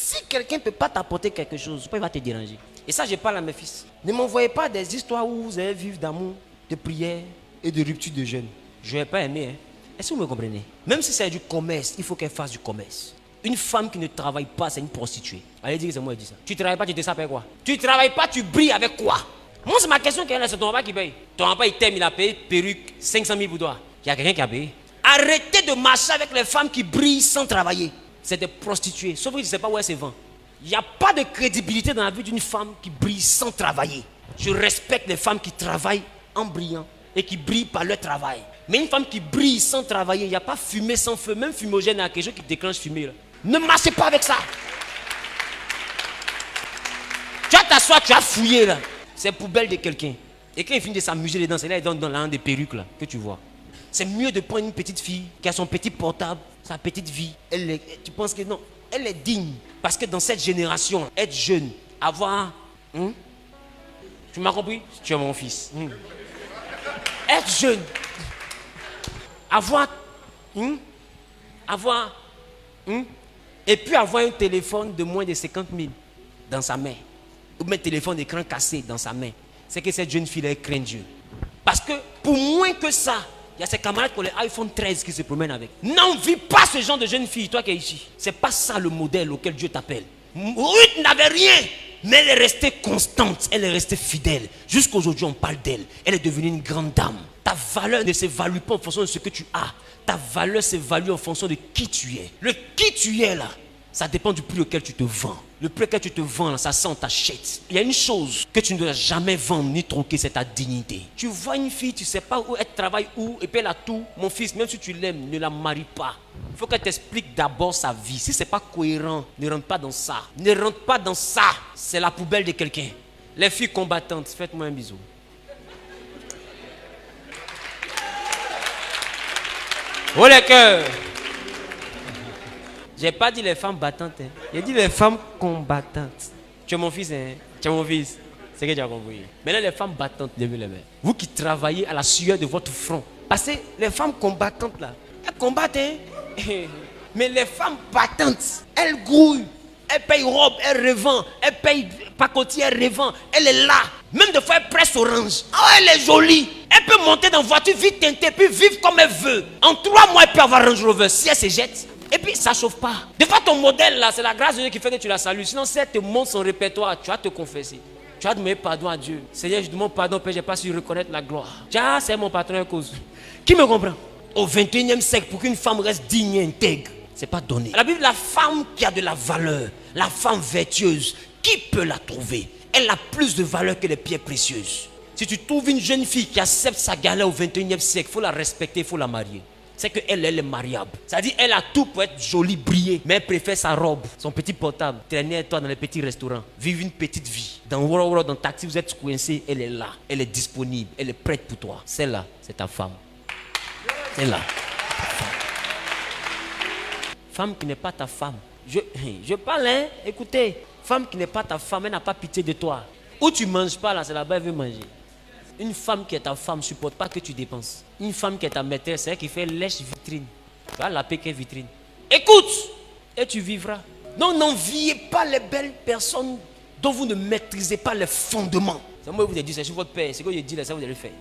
Si quelqu'un ne peut pas t'apporter quelque chose, pourquoi il va te déranger? Et ça, je parle à mes fils. Ne m'envoyez pas des histoires où vous allez vivre d'amour, de prière et de rupture de jeûne. Je n'ai pas aimé. Est-ce que vous me comprenez? Même si c'est du commerce, il faut qu'elle fasse du commerce. Une femme qui ne travaille pas, c'est une prostituée. Allez dire que c'est moi qui dis ça. Tu ne travailles pas, tu te sapes quoi? Tu ne travailles pas, tu brilles avec quoi? Moi, c'est ma question qui est là, c'est ton papa qui paye. Ton papa, il t'aime, il a payé perruque, 500 000 pour toi. Il y a quelqu'un qui a payé. Arrêtez de marcher avec les femmes qui brillent sans travailler. C'est des prostituées. Sauf que tu ne sais pas où elles se vendent. Il n'y a pas de crédibilité dans la vie d'une femme qui brille sans travailler. Je respecte les femmes qui travaillent en brillant et qui brillent par leur travail. Mais une femme qui brille sans travailler, il n'y a pas fumée sans feu. Même fumogène, il y a quelque chose qui déclenche fumée. Là. Ne marchez pas avec ça. Tu vas t'asseoir, tu vas fouiller là. C'est poubelle de quelqu'un. Et quand il finit de s'amuser dedans, c'est là il donne dans l'un des perruques là, que tu vois. C'est mieux de prendre une petite fille qui a son petit portable, sa petite vie. Tu penses que non, elle est digne. Parce que dans cette génération, être jeune, avoir... tu m'as compris? Tu es mon fils. Être jeune, avoir... et puis avoir un téléphone de moins de 50 000 dans sa main. Ou un téléphone d'écran cassé dans sa main. C'est que cette jeune fille, elle craint Dieu. Parce que pour moins que ça, il y a ses camarades qui ont les iPhone 13 qui se promènent avec. N'envie pas ce genre de jeune fille, toi qui es ici. C'est pas ça le modèle auquel Dieu t'appelle. Ruth n'avait rien, mais elle est restée constante, elle est restée fidèle. Jusqu'aujourd'hui, on parle d'elle. Elle est devenue une grande dame. Ta valeur ne s'évalue pas en fonction de ce que tu as. Ta valeur s'évalue en fonction de qui tu es. Le qui tu es là, ça dépend du prix auquel tu te vends. Le prix auquel tu te vends, là, ça sent, t'achète. Il y a une chose que tu ne dois jamais vendre ni troquer, c'est ta dignité. Tu vois une fille, tu ne sais pas où elle travaille où, et puis elle a tout. Mon fils, même si tu l'aimes, ne la marie pas. Il faut qu'elle t'explique d'abord sa vie. Si ce n'est pas cohérent, ne rentre pas dans ça. Ne rentre pas dans ça. C'est la poubelle de quelqu'un. Les filles combattantes, faites-moi un bisou. Oh les cœurs! J'ai pas dit les femmes battantes. J'ai dit les femmes combattantes. Tu es mon fils, hein? Tu es mon fils. C'est ce que tu as compris. Maintenant, les femmes battantes, levez les mains. Vous qui travaillez à la sueur de votre front. Parce que les femmes combattantes, là, elles combattent, hein? Mais les femmes battantes, elles grouillent. Elles payent robe, elles revendent. Elles payent pacotier, elles revendent. Elle est là. Même des fois, elle presse orange. Ah, elle est jolie. Elle peut monter dans une voiture vite teintée, puis vivre comme elle veut. En 3 mois, elle peut avoir Range Rover si elle se jette. Et puis, ça ne chauffe pas. Des fois, ton modèle, là, c'est la grâce de Dieu qui fait que tu la salues. Sinon, si elle te montre son répertoire, tu vas te confesser. Tu vas demander pardon à Dieu. Seigneur, je demande pardon, Père, je n'ai pas su reconnaître la gloire. Ah, c'est mon patron à cause. Qui me comprend? Au 21e siècle, pour qu'une femme reste digne et intègre, ce n'est pas donné. La Bible, la femme qui a de la valeur, la femme vertueuse, qui peut la trouver? Elle a plus de valeur que les pierres précieuses. Si tu trouves une jeune fille qui accepte sa galère au 21e siècle, il faut la respecter, il faut la marier. C'est qu'elle est mariable. C'est-à-dire elle a tout pour être jolie, briller, mais elle préfère sa robe, son petit portable, traîner avec toi dans les petits restaurants, vivre une petite vie. Dans Woro, dans le taxi, vous êtes coincé, elle est là, elle est disponible, elle est prête pour toi. Celle-là, c'est ta femme. Celle-là. Femme qui n'est pas ta femme. Je parle, hein, écoutez. Femme qui n'est pas ta femme, elle n'a pas pitié de toi. Où tu ne manges pas, là, c'est là-bas elle veut manger. Une femme qui est ta femme ne supporte pas que tu dépenses. Une femme qui est ta maîtresse, c'est elle qui fait lèche vitrine. Tu vas l'appeler quelle vitrine? Écoute, et tu vivras. Donc n'enviez pas les belles personnes dont vous ne maîtrisez pas les fondements. C'est moi qui vous ai dit, c'est sur votre père. Ce que je dis là, ça vous allez faire.